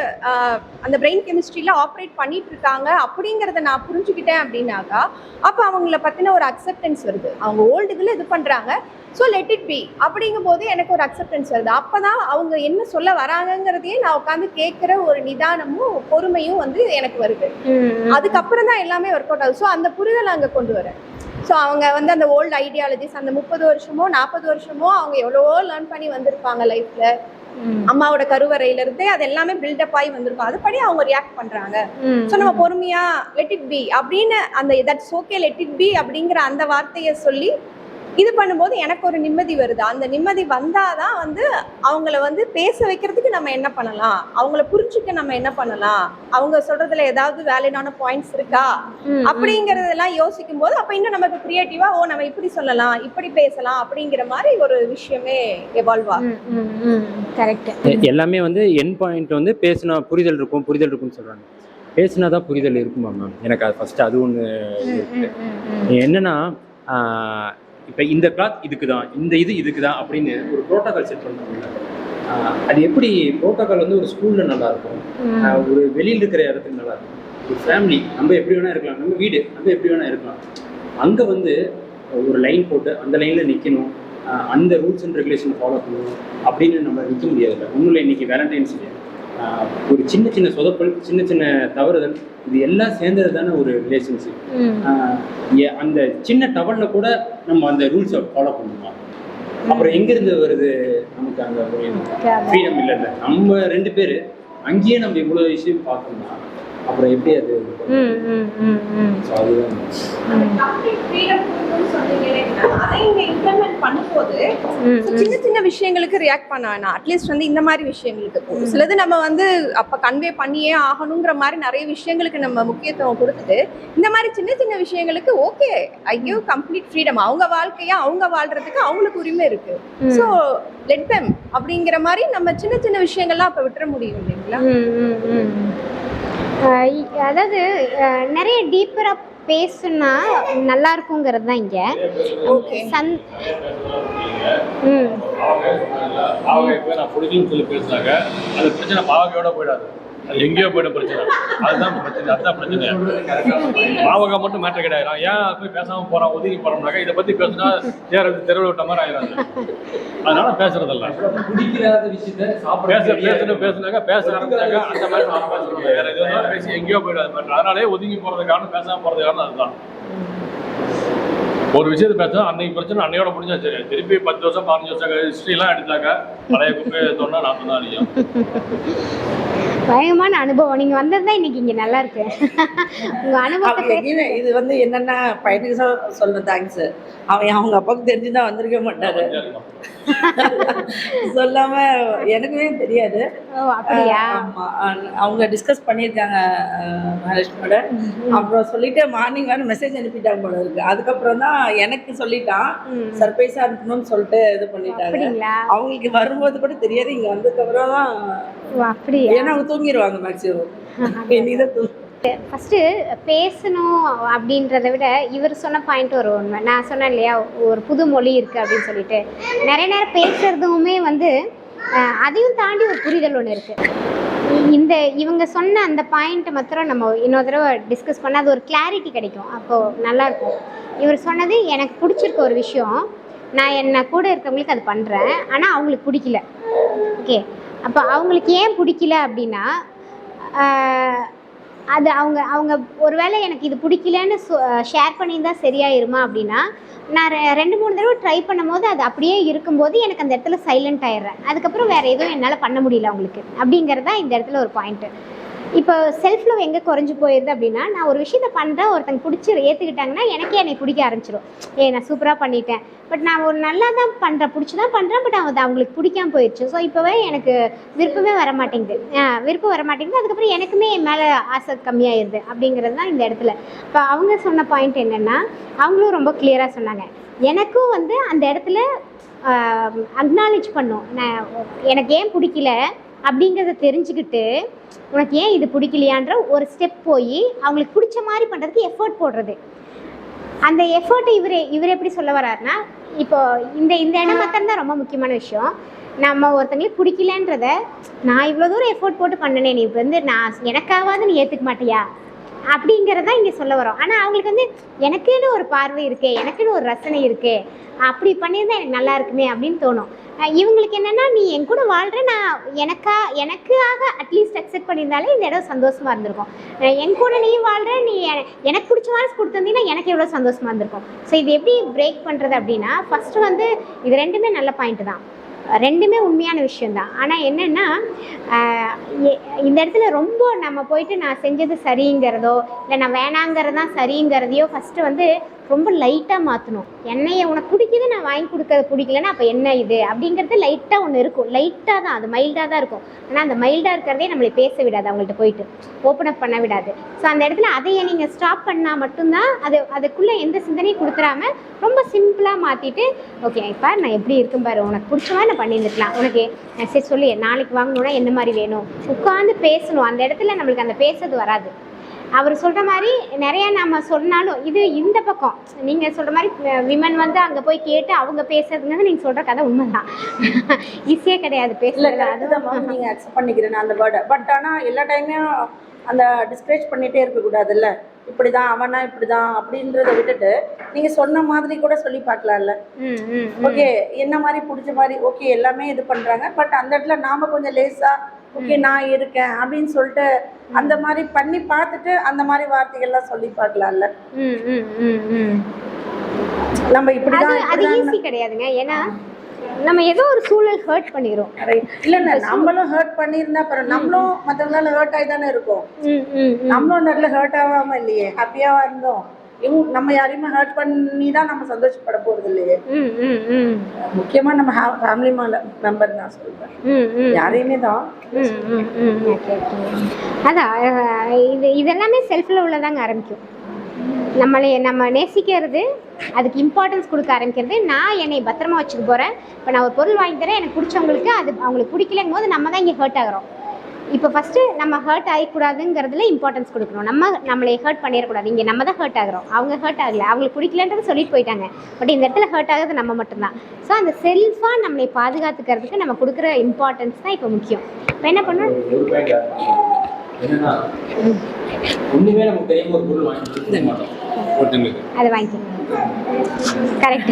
F: அந்த பிரெயின் கெமிஸ்ட்ரியில் ஆப்ரேட் பண்ணிட்டு இருக்காங்க அப்படிங்கிறத நான் புரிஞ்சுக்கிட்டேன் அப்படின்னாக்கா அப்போ அவங்கள பற்றின ஒரு அக்செப்டன்ஸ் வருது. அவங்க ஓல்டு இதில் இது பண்ணுறாங்க, ஸோ லெட் இட் பி அப்படிங்கும் போது எனக்கு ஒரு அக்செப்டன்ஸ் வருது. அப்போ தான் அவங்க என்ன சொல்ல வராங்கங்கிறதையே நான் உட்காந்து கேட்குற ஒரு நிதானமும் பொறுமையும் எனக்கு வருது. அதுக்கப்புறம் தான் எல்லாமே ஒர்க் அவுட் ஆகுது. ஸோ அந்த புரிதலை அங்கே கொண்டு வரேன். ஸோ அவங்க அந்த ஓல்டு ஐடியாலஜிஸ் அந்த 30 வருஷமோ 40 வருஷமோ அவங்க எவ்வளவோ லேர்ன் பண்ணி வந்திருப்பாங்க லைஃப்ல. அம்மாவோட கருவறையிலிருந்தே அது எல்லாமே பில்டப் ஆகி வந்திருக்கும். அதுபடி அவங்க ரியாக்ட் பண்றாங்க. ஸோ நம்ம பொறுமையா லெட் இட் பி அப்படின்னு அந்த that's okay let it be அப்படிங்கிற அந்த வார்த்தையை சொல்லி இது பண்ணும்போது எனக்கு ஒரு நிம்மதி வருது. அந்த நிம்மதி வந்தாதான் அவங்கள பேச வைக்கிறதுக்கு நம்ம என்ன பண்ணலாம், அவங்கள புரிஞ்சுக்க நம்ம என்ன பண்ணலாம், அவங்க சொல்றதுல ஏதாவது வேலிடான பாயிண்ட்ஸ் இருக்கா அப்படிங்கறதெல்லாம் யோசிக்கும் போது அப்ப இன்னும் நமக்கு கிரியேட்டிவா நம்ம இப்படி சொல்லலாம் இப்படி பேசலாம் அப்படிங்கிற மாதிரி ஒரு விஷயமே எவால்வ் ஆகும்.
A: கரெக்ட்.
B: எல்லாமே என் பாயிண்ட் பேசினா புரிதல் இருக்கும்னு சொல்றாங்க. பேசினா தான் புரிதல் இருக்குமா மேம்? எனக்கு அது ஃபர்ஸ்ட் அது ஒன்று இருக்கு. என்னன்னா இப்போ இந்த கிளாத் இதுக்கு தான், இந்த இதுக்கு தான் அப்படின்னு ஒரு ப்ரோட்டோகால் செட் பண்ணுறாங்க. அது எப்படி ப்ரோட்டோகால் ஒரு ஸ்கூலில் நல்லாயிருக்கும், ஒரு வெளியில் இருக்கிற இடத்துக்கு நல்லாயிருக்கும், ஒரு ஃபேமிலி நம்ம எப்படி வேணால் இருக்கலாம், நம்ம வீடு நம்ம எப்படி வேணால் இருக்கலாம். அங்கே ஒரு லைன் போட்டு அந்த லைனில் நிற்கணும், அந்த ரூல்ஸ் அண்ட் ரெகுலேஷன் ஃபாலோ பண்ணணும் அப்படின்னு நம்ம நிற்க முடியாதுல்ல. ஒன்றும் இன்னைக்கு வேலண்டைன்ஸ் டே, ஒரு சின்ன சொதப்பல், சின்ன தவறுதல், இது எல்லாம் சேர்ந்தது தானே ஒரு ரிலேஷன்ஷிப். அந்த சின்ன டவல்ல கூட நம்ம அந்த ரூல்ஸை ஃபாலோ பண்ணுவோம். அப்புறம் எங்கிருந்து வருது நமக்கு அந்த ஃப்ரீடம்? இல்லை நம்ம 2 பேர் அங்கேயே நம்ம இவ்வளோ விஷயம் பார்த்தோம்னா அப்புறம் எப்படி அது
F: பண்ணும்போது சின்ன விஷயங்களுக்கு ரியாக்ட் பண்ண வேணாம். அட்லீஸ்ட் இந்த மாதிரி விஷயங்களுக்கு சிலது நம்ம அப்ப கன்வே பண்ணியே ஆகணுங்கிற மாதிரி நிறைய விஷயங்களுக்கு நம்ம முக்கியத்துவம் கொடுத்துட்டு இந்த மாதிரி சின்ன விஷயங்களுக்கு okay I give complete freedom. அவங்க வாழ்க்கையா அவங்க வாழ்றதுக்கு அவங்களுக்கு உரிமை இருக்கு. ஸோ லெட் தெம் அப்படிங்கிற மாதிரி நம்ம சின்ன விஷயங்கள்லாம் அப்ப விட்டுற முடியும் இல்லைங்களா?
A: அதாவது நிறைய டீப்பராக பேசுனா நல்லா இருக்குங்கிறது தான் இங்கே.
G: நான் பிடிக்குன்னு சொல்லி பேசுனாங்க, அது பிரச்சனை பாவகையோட போயிடாது, அது எங்கேயோ போயிடும் பிரச்சனை. அதுதான் பிரச்சனை, அதுதான் பிரச்சனை. பாவகா மட்டும் மேட்டர் கிடையாது. ஏன் போய் பேசாம போறான், ஒதுங்கி போறோம்னாக்கா இதை பத்தி பேசினா தெருவில் விட்ட மாதிரி ஆயிடாது. அதனால பேசுறதில்ல.
B: பிடிக்காத விஷயத்த
G: பேசுனாங்க பேச ஆரம்பிச்சாங்க அந்த மாதிரி பேசுறாங்க. வேற எதுவும் பேசி எங்கேயோ போயிடாது மேட்டர். அதனாலே ஒதுங்கி போறது காரணம், பேசாம போறது காரணம் அதுதான். ஒரு விஷயத்த பேச அன்னைக்கு பிரச்சனை அன்னையோட முடிஞ்சா சரி. திருப்பி 10 வருஷம் 15 வருஷம் ஹிஸ்ட்ரிலாம் எடுத்தாக்க பழைய குப்பையை தோணுனா நான் தான் அழியும்.
A: பயங்கரமான அனுபவம். நீங்க வந்தது தான் இன்னைக்கு இங்க நல்லா இருக்கு. உங்க அனுபவத்தை
H: இது வந்து என்னன்னா பையனுக்கு சொல்ல தேங்க்ஸ். அவன் அவங்க அப்பாவுக்கு தெரிஞ்சுதான் வந்திருக்க மாட்டாரு. சொல்லாம எனக்குமே தெரியாது.
A: ஓ அப்படியா?
H: ஆமா, அவங்க டிஸ்கஸ் பண்ணியிருக்காங்க மகாலட்சுமியோட. அப்புறம் சொல்லிட்டு மார்னிங் வேற மெசேஜ் அனுப்பிட்டாங்க போல இருக்கு. அதுக்கப்புறம் தான் எனக்கு சொல்லிட்டான், சர்ப்ரைஸா அனுப்பணும்னு சொல்லிட்டு இது பண்ணிட்டாங்க.
A: அப்படிங்களா?
H: அவங்களுக்கு வரும்போது கூட தெரியாது, இங்க வந்ததுக்கு அப்புறம் தான்.
A: ஓ அப்படியா?
H: ஏன்னா அவங்க தூங்கிடுவாங்க மேக்சிமம். இன்னைக்குதான்
A: ஃபஸ்ட்டு பேசணும் அப்படின்றத விட இவர் சொன்ன பாயிண்ட் ஒரு உண்மை. நான் சொன்னேன் இல்லையா, ஒரு புது மொழி இருக்குது அப்படின்னு சொல்லிட்டு நிறைய நேரம் பேசுகிறதுமே வந்து அதையும் தாண்டி ஒரு புரிதல் ஒன்று இருக்குது. இவங்க சொன்ன அந்த பாயிண்ட்டை மாத்திரம் நம்ம இன்னொரு தடவை டிஸ்கஸ் பண்ணால் அது ஒரு கிளாரிட்டி கிடைக்கும். அப்போது நல்லாயிருக்கும். இவர் சொன்னது எனக்கு பிடிச்சிருக்க ஒரு விஷயம், நான் என்ன கூட இருக்கவங்களுக்கு அது பண்ணுறேன், ஆனால் அவங்களுக்கு பிடிக்கல. ஓகே, அப்போ அவங்களுக்கு ஏன் பிடிக்கல அப்படின்னா அது அவங்க ஒருவேளை எனக்கு இது பிடிக்கலன்னு ஷேர் பண்ணியிருந்தா சரியாயிருமா அப்படின்னா, நான் 2-3 தடவை ட்ரை பண்ணும் போது அது அப்படியே இருக்கும்போது எனக்கு அந்த இடத்துல சைலண்ட் ஆயிடுறேன். அதுக்கப்புறம் வேறு எதுவும் என்னால் பண்ண முடியல அவங்களுக்கு அப்படிங்கிறது தான் இந்த இடத்துல ஒரு பாயிண்ட்டு. இப்போ செல்ஃப் லவ் எங்கே குறைஞ்சி போயிடுது அப்படின்னா, நான் ஒரு விஷயத்த பண்ணுறேன், ஒருத்தங்க பிடிச்சி ஏற்றுக்கிட்டாங்கன்னா எனக்கே என்னை பிடிக்க ஆரம்பிச்சிடும். நான் சூப்பராக பண்ணிட்டேன், பட் நான் ஒரு நல்லா தான் பண்ணுறேன், பிடிச்சி தான் பண்ணுறேன், பட் அது அவங்களுக்கு பிடிக்காம போயிடுச்சு. ஸோ இப்போவே எனக்கு விருப்பமே வர மாட்டேங்குது. அதுக்கப்புறம் எனக்குமே என் மேலே ஆசை கம்மியாயிருது அப்படிங்கிறது தான் இந்த இடத்துல. இப்போ அவங்க சொன்ன பாயிண்ட் என்னென்னா, அவங்களும் ரொம்ப கிளியராக சொன்னாங்க. எனக்கும் வந்து அந்த இடத்துல அக்னாலேஜ் பண்ணும், நான் எனக்கு ஏன் பிடிக்கல அப்படிங்கிறத தெரிஞ்சுக்கிட்டு உனக்கு ஏன் இது பிடிக்கலையான்ற ஒரு ஸ்டெப் போய் அவங்களுக்கு பிடிச்ச மாதிரி பண்ணுறதுக்கு எஃபர்ட் போடுறது. அந்த எஃபர்ட்டை இவர் எப்படி சொல்ல வர்றாருன்னா, இப்போ இந்த இடம் மாத்திரம் தான் ரொம்ப முக்கியமான விஷயம். நம்ம ஒருத்தங்களுக்கு பிடிக்கலன்றத நான் இவ்வளோ தூரம் எஃபோர்ட் போட்டு பண்ணினேன், நீ இப்போ வந்து நான் எனக்காவது நீ ஏற்றுக்க மாட்டியா அப்படிங்கிறதான் இங்கே சொல்ல வரோம். ஆனால் அவங்களுக்கு வந்து எனக்குன்னு ஒரு பார்வை இருக்கே, எனக்குன்னு ஒரு ரசனை இருக்கே, அப்படி பண்ணியிருந்தா எனக்கு நல்லா இருக்குமே அப்படின்னு தோணும். இவங்களுக்கு என்னென்னா, நீ என் கூட வாழ்கிற, நான் எனக்காக அட்லீஸ்ட் அக்செப்ட் பண்ணியிருந்தாலே இந்த இடம் சந்தோஷமாக இருந்திருக்கும். என் கூட நீ வாழ்கிற, நீ எனக்கு பிடிச்ச மாதிரி கொடுத்துருந்தீங்கன்னா எனக்கு எவ்வளோ சந்தோஷமாக இருந்திருக்கும். ஸோ இது எப்படி பிரேக் பண்ணுறது அப்படின்னா, ஃபஸ்ட்டு வந்து இது ரெண்டுமே நல்ல பாயிண்ட்டு தான், ரெண்டுமே உண்மையான விஷயந்தான். ஆனால் என்னென்னா, இந்த இடத்துல ரொம்ப நம்ம போயிட்டு நான் செஞ்சது சரிங்கிறதோ இல்லை நான் வேணாங்கிறதான் சரிங்கிறதையோ ஃபஸ்ட்டு வந்து ரொம்ப லைட்டாக மாற்றணும். என்னைய உனக்கு பிடிக்குது, நான் வாங்கி கொடுக்கறது பிடிக்கலன்னா அப்போ என்ன இது அப்படிங்கிறது லைட்டாக ஒன்று இருக்கும். லைட்டாக தான், அது மைல்டாக தான் இருக்கும். ஆனால் அந்த மைல்டாக இருக்கிறதே நம்மளை பேச விடாது, அவங்கள்ட்ட போயிட்டு ஓப்பன் அப் பண்ண விடாது. ஸோ அந்த இடத்துல அதையே நீங்கள் ஸ்டாப் பண்ணால் மட்டும்தான் அதுக்குள்ளே எந்த சிந்தனையும் கொடுத்துடாம ரொம்ப சிம்பிளாக மாற்றிட்டு, ஓகே இப்போ நான் எப்படி இருக்கும் பாரு, உனக்கு பிடிச்ச மாதிரி நான் பண்ணியிருந்துக்கலாம், உனக்கு மெசேஜ் சொல்லி நாளைக்கு வாங்கணுன்னா என்ன மாதிரி வேணும், உட்காந்து பேசணும். அந்த இடத்துல நம்மளுக்கு அந்த பேசுறது வராது. அவர் சொல்கிற மாதிரி நிறையா நம்ம சொன்னாலும், இது இந்த பக்கம் நீங்கள் சொல்கிற மாதிரி விமன் வந்து அங்கே போய் கேட்டு அவங்க பேசுறதுங்கிறது நீங்கள் சொல்கிற கதை உண்மைதான், ஈஸியாக கிடையாது பேசல.
H: அதுதான் நீங்கள் அக்செப்ட் பண்ணிக்கிறேன் அந்த வேர்டை. பட் ஆனால் எல்லா டைமையும் அந்த டிஸ்கரேஜ் பண்ணிகிட்டே இருக்கக்கூடாதுல்ல. இப்படி தான் அவனா இப்படி தான் அப்படின்றத விட்டுட்டு நீங்கள் சொன்ன மாதிரி கூட சொல்லி பார்க்கலாம்ல. ஓகே, என்ன மாதிரி பிடிச்ச மாதிரி ஓகே எல்லாமே இது பண்ணுறாங்க, பட் அந்த இடத்துல நாம் கொஞ்சம் லேஸாக ஓகே நான் இருக்கேன் அப்படின்னு சொல்லிட்டு அந்த மாதிரி பண்ணி பார்த்துட்டு அந்த மாதிரி வார்த்தைகள்லாம் சொல்லி பார்க்கலாம்ல. நம்ம இப்படிதான்
A: அது ஈஸி கிடையாதுங்க. ஏன்னா நம்ம ஏதோ ஒரு சூழல் ஹர்ட் பண்ணிரும்.
H: இல்ல நம்மளும் ஹர்ட் பண்ணியிருந்தா அப்புறம் நம்மளும் மற்றவங்களால ஹர்ட் ஆகி தானே இருக்கோம். நம்மளும் நல்ல ஹர்ட் ஆகாம இல்லையே, ஹாப்பியாவா இருந்தோம். நம்ம யாரையுமே ஹர்ட் பண்ணி தான் நம்ம சந்தோஷப்பட போறது இல்லையே. முக்கியமா நம்ம ஃபேமிலி மெம்பர் நான் சொல்றேன், யாரையுமே தான்.
A: அதான் இதெல்லாமே செல்ஃப் லவ்ல தாங்க ஆரம்பிக்கும். நம்ம நேசிக்கிறது, அதுக்கு இம்பார்ட்டன்ஸ் கொடுக்க ஆரம்பிக்கிறது. நான் என்னை பத்திரமா வச்சுக்க போகிறேன், இப்போ நான் ஒரு பொருள் வாங்கி தரேன், எனக்கு பிடிச்சவங்களுக்கு அது அவங்களுக்கு பிடிக்கலங்கும் போது நம்ம தான் இங்கே ஹர்ட் ஆகிறோம். இப்போ ஃபஸ்ட்டு நம்ம ஹர்ட் ஆகிக்கூடாதுங்கிறதுல இம்பார்ட்டன்ஸ் கொடுக்கணும். நம்மளை ஹர்ட் பண்ணிடக்கூடாது. இங்கே நம்ம தான் ஹர்ட் ஆகிறோம், அவங்க ஹர்ட் ஆகலை, அவங்களுக்கு பிடிக்கலன்றது சொல்லிட்டு போயிட்டாங்க. பட் இந்த இடத்துல ஹர்ட் ஆகிறது நம்ம மட்டும்தான். ஸோ அந்த செல்ஃபாக நம்மளை பாதுகாத்துக்கிறதுக்கு நம்ம கொடுக்குற இம்பார்ட்டன்ஸ் தான் இப்போ முக்கியம். இப்போ என்ன பண்ணணும்,
B: ஒண்ணுமே நமக்கு தெரியாம ஒரு பொருள் வாங்கி கொடுக்க மாட்டோம் ஒருத்தங்களுக்கு,
A: அதை வாங்கிக்கணும். கரெக்ட்.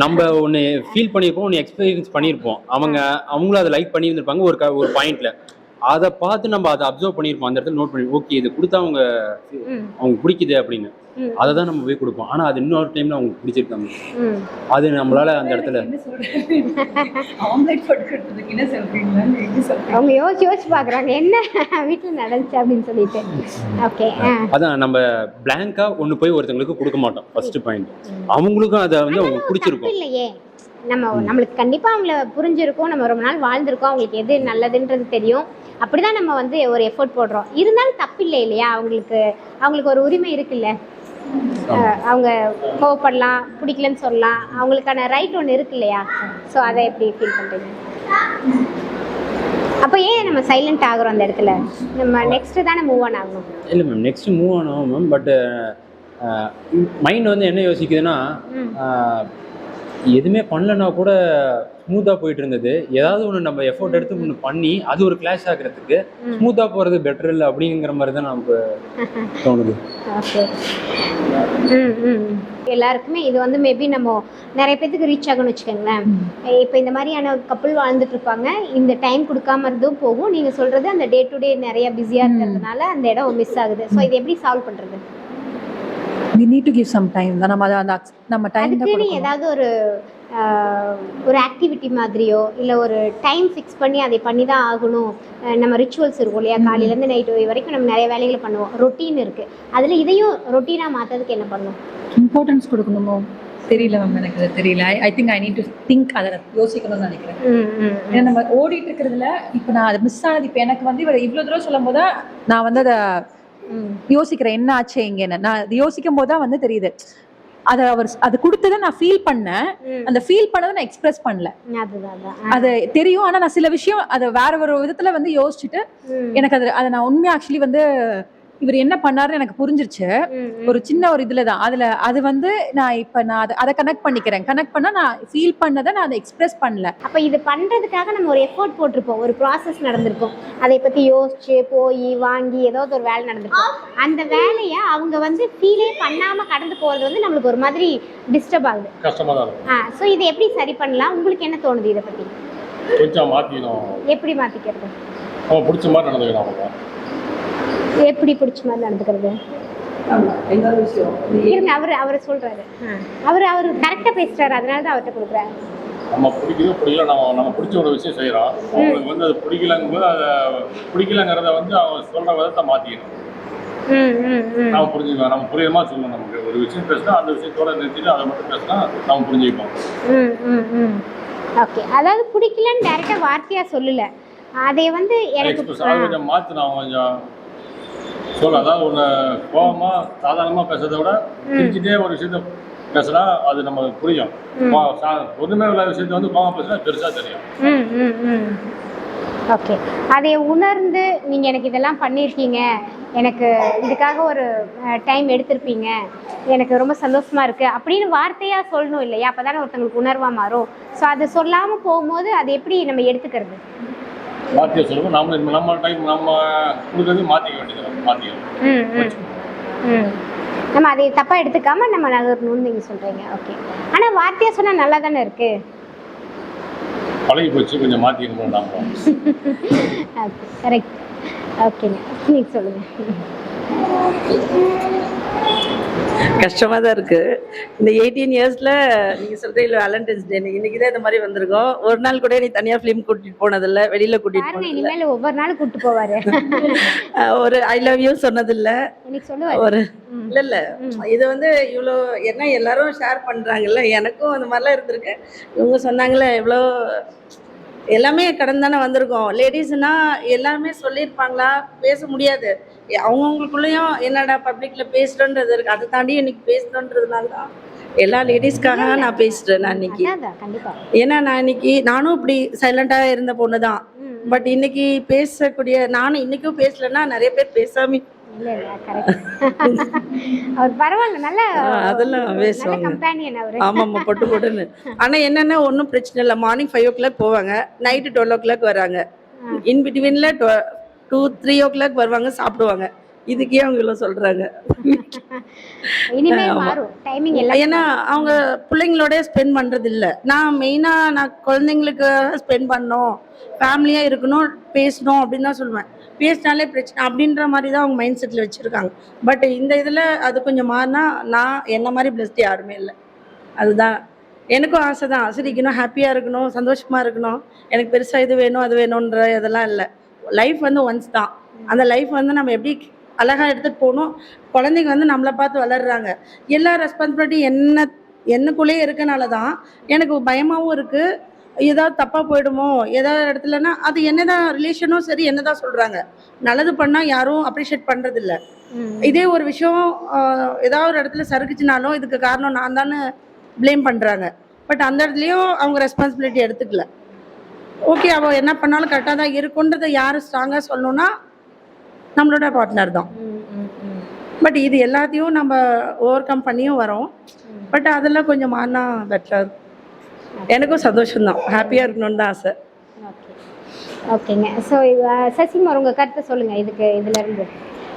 B: நம்ம ஒன்று ஃபீல் பண்ணியிருப்போம், ஒன்று எக்ஸ்பீரியன்ஸ் பண்ணியிருப்போம், அவங்களும் அதை லைக் பண்ணியிருந்திருப்பாங்க ஒரு பாயிண்ட்ல. அதை பார்த்து நம்ம அதை அப்சர்வ் பண்ணியிருப்போம், அந்த இடத்துல நோட் பண்ணி ஓகே இது கொடுத்தா அவங்க பிடிக்குது அப்படின்னு அதை தான் நம்ம போய் கொடுப்போம். ஆனால் அது இன்னொரு டைம்ல அவங்களுக்கு பிடிச்சிருக்காங்க, அது நம்மளால அந்த இடத்துல
C: ஆம்லெட் போட்டுக்கிறதுக்கு என்ன சொல்றீங்களா?
A: அவங்க யோசிச்சு பார்க்குறாங்க என்ன வீட்டில் நடந்துச்சு அப்படின்னு சொல்லிட்டு. ஓகே,
B: அதான் நம்ம பிளாங்கா ஒன்று போய் ஒருத்தவங்களுக்கு கொடுக்க மாட்டோம். ஃபர்ஸ்ட் பாயிண்ட், அவங்களுக்கும் அதை வந்து அவங்க பிடிச்சிருக்கும்
A: இல்லையே. நம்மளுக்கு கண்டிப்பாக அவங்கள புரிஞ்சிருக்கும், நம்ம ரொம்ப நாள் வாழ்ந்திருக்கோம், அவங்களுக்கு எது நல்லதுன்றது தெரியும், அப்படிதான் நம்ம வந்து ஒரு எஃபோர்ட் போடுறோம். இருந்தாலும் தப்பு இல்லை இல்லையா? அவங்களுக்கு ஒரு உரிமை இருக்குல்ல, அவங்க கோவப்படலாம், பிடிக்கலன்னு சொல்லலாம், அவங்களுக்கான ரைட் ஒன்று இருக்கு இல்லையா? ஸோ அதை எப்படி ஃபீல் பண்ணுறீங்க? அப்போ ஏன் நம்ம சைலண்ட் ஆகுறோம் அந்த இடத்துல? நம்ம நெக்ஸ்ட்டு தானே மூவ் ஆன் ஆகணும்.
B: இல்லை மேம், நெக்ஸ்ட் மூவ் ஆன் ஆகும் மேம். பட் மைண்ட் வந்து என்ன யோசிக்குதுன்னா, எதுவுமே பண்ணலன்னா கூட ஸ்மூத்தாக போயிட்டு இருந்தது, ஏதாவது ஒன்று நம்ம எஃபோர்ட் எடுத்து ஒன்று பண்ணி அது ஒரு கிளாஷ் ஆகிறதுக்கு ஸ்மூத்தாக போகிறது பெட்டர் இல்லை அப்படிங்கிற மாதிரி தான் நமக்கு தோணுது.
A: ஓகே, எல்லாருக்குமே இது வந்து மேபி நம்ம நிறைய பேத்துக்கு ரீச் ஆகணும்னு வச்சுக்கோங்களேன். இப்போ இந்த மாதிரியான கப்புள் வாழ்ந்துட்டு இருப்பாங்க, இந்த டைம் கொடுக்காம இருந்தும் போகும். நீங்கள் சொல்கிறது அந்த டே டு டே நிறைய பிஸியாக இருக்கிறதுனால அந்த இடம் மிஸ் ஆகுது. ஸோ இது எப்படி சால்வ் பண்ணுறது?
C: we need to give some time தான். நம்ம டைம்
A: அதுக்கு ஏதாவது ஒரு ஆக்டிவிட்டி மாதிரியோ இல்லை ஒரு டைம் ஃபிக்ஸ் பண்ணி அதை பண்ணி தான் ஆகணும். நம்ம ரிச்சுவல்ஸ் இருக்கும் இல்லையா, காலையிலேருந்து நைட்டு வரைக்கும் நம்ம நிறைய வேலைகளை பண்ணுவோம், ரொட்டீன் இருக்குது, அதில் இதையும் ரொட்டீனாக மாற்றதுக்கு என்ன பண்ணணும்?
C: இம்பார்ட்டன்ஸ் கொடுக்கணுமோ தெரியல மேம், எனக்கு அது தெரியல. I think I need to think, அதை யோசிக்கணும்னு நினைக்கிறேன். ஏன்னா நம்ம ஓடிட்டு இருக்கிறதுல இப்போ நான் அது மிஸ் ஆனது. இப்போ எனக்கு வந்து இவர் இவ்வளோ தூரம் சொல்லும் போது நான் வந்து அதை யோசிக்கிறேன், என்ன ஆச்சு இங்கன்னு. நான் அது யோசிக்கும் போது தான் வந்து தெரியுது, அதை அது கொடுத்ததை நான் ஃபீல் பண்ணேன், அந்த ஃபீல் பண்ணதை நான் எக்ஸ்பிரஸ் பண்ணல. அது தெரியும், ஆனா நான் சில விஷயம் அதை வேற ஒரு விதத்துல வந்து யோசிச்சுட்டு எனக்கு அதை நான் உண்மையா ஆக்சுவலி வந்து இவர் என்ன பண்ணாருன்னு எனக்கு புரிஞ்சிருச்சு. ஒரு சின்ன ஒரு இதுலதான் அது வந்து நான் அதை கனெக்ட் பண்ணிக்கிறேன். கனெக்ட் பண்ணா நான் ஃபீல் பண்ணதை நான் அதை எக்ஸ்பிரஸ் பண்ணல.
A: அப்ப இது பண்றதுக்காக நம்ம ஒரு எஃபோர்ட் போட்டிருப்போம், ஒரு ப்ராசஸ் நடந்திருக்கும், அதை பத்தி யோசிச்சு போய் வாங்கி ஏதாவது ஒரு வேலை நடந்திருக்கும். அந்த வேலையை அவங்க வந்து ஃபீலே பண்ணாம கடந்து போறது வந்து நம்மளுக்கு ஒரு மாதிரி டிஸ்டர்ப் ஆகுது,
G: கஷ்டமா தான் இருக்கும்.
A: ஸோ இதை எப்படி சரி பண்ணலாம்? உங்களுக்கு என்ன தோணுது இதை பத்தி?
G: கொஞ்சம் மாத்திக்கணும்.
A: எப்படி மாத்திக்கிறது?
G: அவங்க பிடிச்ச மாதிரி நடந்துக்கணும். அவங்க
A: எப்படி பிடிச்ச மாதிரி நடந்துக்கிறது? இருங்க, அவர் சொல்றாரு, அவர் கரெக்டா பேசுறாரு, அதனால தான் அவர்கிட்ட கொடுக்குறாரு.
G: நம்ம பிடிக்குதோ பிடிக்கல, நம்ம பிடிச்ச ஒரு விஷயம் செய்யறோம், அவங்களுக்கு வந்து அது பிடிக்கலங்கும்போது அதை பிடிக்கலங்கிறத வந்து அவங்க சொல்ற விதத்தை மாத்திக்கணும். நம்ம புரிஞ்சுக்கலாம், நம்ம புரியுற மாதிரி சொல்லணும். நமக்கு ஒரு விஷயம் பேசினா அந்த விஷயத்தோட நிறுத்திட்டு அதை மட்டும் பேசினா நம்ம புரிஞ்சுப்போம்.
A: ஓகே, அதாவது பிடிக்கலன்னு டைரக்டா வார்த்தையா சொல்லல, அதை வந்து எனக்கு
G: கொஞ்சம் மாத்தணும். கொஞ்சம் சொல்ல, அதாவது ஒரு கோபமா சாதாரணமா பேசுறதை விட பிரிச்சுட்டே ஒரு விஷயத்த பேசுனா அது நமக்கு புரியும். ஒண்ணுமே உள்ள விஷயத்த வந்து கோபமா பேசுனா பெருசா தெரியும்.
A: ஓகே, அதை உணர்ந்து நீங்க எனக்கு இதெல்லாம் பண்ணியிருக்கீங்க, எனக்கு இதுக்காக ஒரு டைம் எடுத்திருப்பீங்க, எனக்கு ரொம்ப சந்தோஷமா இருக்கு அப்படின்னு வார்த்தையா சொல்லணும் இல்லையா? அப்பதானே ஒருத்தங்களுக்கு உணர்வா மாறும். ஸோ அதை சொல்லாம போகும்போது அதை எப்படி நம்ம எடுத்துக்கிறது?
G: மாற்றிய சொல்லுவோம், நம்ம டைம் நம்ம கொடுக்குறது மாற்றிக்க வேண்டியது. மாற்றிக்கணும்,
A: நம்ம அதை தப்பா எடுத்துக்காம நம்ம நகரணும்னு நீங்க சொல்றீங்க. ஓகே, ஆனா வார்த்தையா சொன்னா நல்லா தானே இருக்கு.
G: பழகி போச்சு, கொஞ்சம் மாற்றிக்கணும். நம்ம
A: ஓகே, கரெக்ட். ஓகேங்க, நீங்க சொல்லுங்க.
H: கஷ்டமாக தான் இருக்குது. இந்த 18 இயர்ஸில் நீங்கள் சொல்கிறீங்களா வேலண்டைன்ஸ் டே, இன்னைக்கு தான் இந்த மாதிரி வந்திருக்கோம். ஒரு நாள் கூட நீ தனியாக ஃபிலிம் கூட்டிகிட்டு போனதில்லை, வெளியில் கூட்டிகிட்டு போனதில்லை.
A: இனிமேல் ஒவ்வொரு நாள் கூப்பிட்டு போவாரு.
H: ஒரு ஐ லவ் யூ சொன்னதில்லை, ஒரு இல்லை இது வந்து இவ்வளோ என்ன எல்லாரும் ஷேர் பண்ணுறாங்கல்ல, எனக்கும் அந்த மாதிரிலாம் இருந்திருக்கு. இவங்க சொன்னாங்களே எவ்வளோ எல்லாமே கடந்து தானே வந்திருக்கோம். லேடிஸ்னா எல்லாருமே சொல்லியிருப்பாங்களா, பேச முடியாது. அவங்கவுங்களுக்குள்ளேயும் என்னடா பப்ளிக்கில் பேசுகிறோன்றது இருக்குது. அதை தாண்டி இன்னைக்கு பேசுகிறோன்றதுனால தான் எல்லா லேடிஸ்க்காக நான் பேசுகிறேன். நான் இன்னைக்கு ஏன்னா நான் இன்னைக்கு நானும் இப்படி சைலண்டாக இருந்த பொண்ணு தான். பட் இன்னைக்கு பேசக்கூடிய நானும் இன்னைக்கும் பேசலன்னா நிறைய பேர் பேசாம அதெல்லாம் பேசுவாங்க. ஆமாம்மா, பொட்டு பொட்டுன்னு. ஆனால் என்னென்னா ஒன்றும் பிரச்சனை இல்லை. மார்னிங் 5 o'clock போவாங்க, நைட்டு 12 o'clock வராங்க. இன் பிட்வீனில் 2-3 o'clock வருவாங்க, சாப்பிடுவாங்க. இதுக்கே அவங்க இவ்வளோ சொல்கிறாங்க.
A: இனிமேல் மாறும் டைமிங் எல்லாம்.
H: ஏன்னா அவங்க பிள்ளைங்களோட ஸ்பெண்ட் பண்ணுறது இல்லை. நான் மெயினாக நான் குழந்தைங்களுக்கு ஸ்பெண்ட் பண்ணணும், ஃபேமிலியாக இருக்கணும், பேசணும் அப்படின்னு தான் சொல்லுவேன். பேசினாலே பிரச்சனை அப்படின்ற மாதிரி தான் அவங்க மைண்ட் செட்டில் வச்சுருக்காங்க. பட் இந்த இதில் அது கொஞ்சம் மாறினா நான் என்ன மாதிரி பிளஸ்ட் யாருமே இல்லை. அதுதான் எனக்கும் ஆசை தான், சிரிக்கணும், ஹாப்பியாக இருக்கணும், சந்தோஷமாக இருக்கணும். எனக்கு பெருசாக இது வேணும் அது வேணுன்ற இதெல்லாம் இல்லை. லைஃப் வந்து ஒன்ஸ் தான். அந்த லைஃப் வந்து நம்ம எப்படி அழகாக எடுத்துகிட்டு போகணும். குழந்தைங்க வந்து நம்மளை பார்த்து வளர்கிறாங்க. எல்லா ரெஸ்பான்சிபிலிட்டி என்னக்குள்ளேயே இருக்கனால தான் எனக்கு பயமாகவும் இருக்குது. ஏதாவது தப்பாக போயிடுமோ ஏதாவது இடத்துலனா அது என்னதான் ரிலேஷனும் சரி என்னதான் சொல்கிறாங்க. நல்லது பண்ணால் யாரும் அப்ரிஷியேட் பண்ணுறதில்ல. இதே ஒரு விஷயம் ஏதாவது ஒரு இடத்துல சறுக்குச்சுனாலும் இதுக்கு காரணம் நான் தானே ப்ளேம் பண்ணுறாங்க. பட் அந்த இடத்துலையும் அவங்க ரெஸ்பான்சிபிலிட்டி எடுத்துக்கல. ஓகே அவள் என்ன பண்ணாலும் கரெக்டாக தான் இருக்குன்றதை யார் ஸ்ட்ராங்காக சொல்லணும்னா நம்மளோட பார்ட்னர் தான். பட் இது எல்லாத்தையும் நம்ம ஓவர் கம் பண்ணியும் வரோம். பட் அதெல்லாம் கொஞ்சம் மாறினா பெட்டராக இருக்கும். எனக்கும் சந்தோஷம்தான், ஹாப்பியாக இருக்கணும்னு தான் ஆசை.
A: ஓகேங்க. ஸோ சசிகுமார் உங்கள் கருத்தை சொல்லுங்கள் இதுலேருந்து.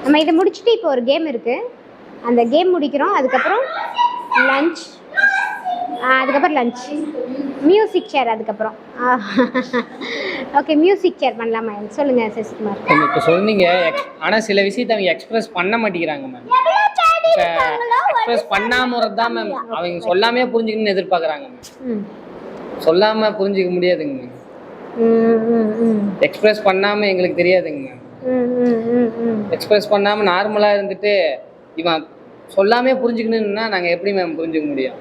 A: நம்ம இதை முடிச்சுட்டு இப்போ ஒரு கேம் இருக்குது, அந்த கேம் முடிக்கிறோம். அதுக்கப்புறம் லஞ்ச், அதுக்கப்புறம் லஞ்ச், மியூசிக் சேர், அதுக்கப்புறம் ஓகே மியூசிக் சேர் பண்ணலாமா? சொல்லுங்கள் சசிகுமார்.
I: இப்போ சொன்னீங்க, ஆனால் சில விஷயத்தை அவங்க எக்ஸ்பிரஸ் பண்ண மாட்டேங்கிறாங்க மேம். இப்போ எக்ஸ்பிரஸ் பண்ணாமல் தான் மேம் அவங்க சொல்லாமே புரிஞ்சுக்கணும்னு எதிர்பார்க்குறாங்க மேம். சொல்லாமல் புரிஞ்சிக்க முடியாதுங்க மேம். எக்ஸ்பிரஸ் பண்ணாமல் எங்களுக்கு தெரியாதுங்க மேம். எக்ஸ்பிரஸ் பண்ணாமல் நார்மலாக இருந்துட்டு இவன் சொல்லாமே புரிஞ்சுக்கணுன்னா நாங்கள் எப்படி மேம் புரிஞ்சுக்க முடியும்?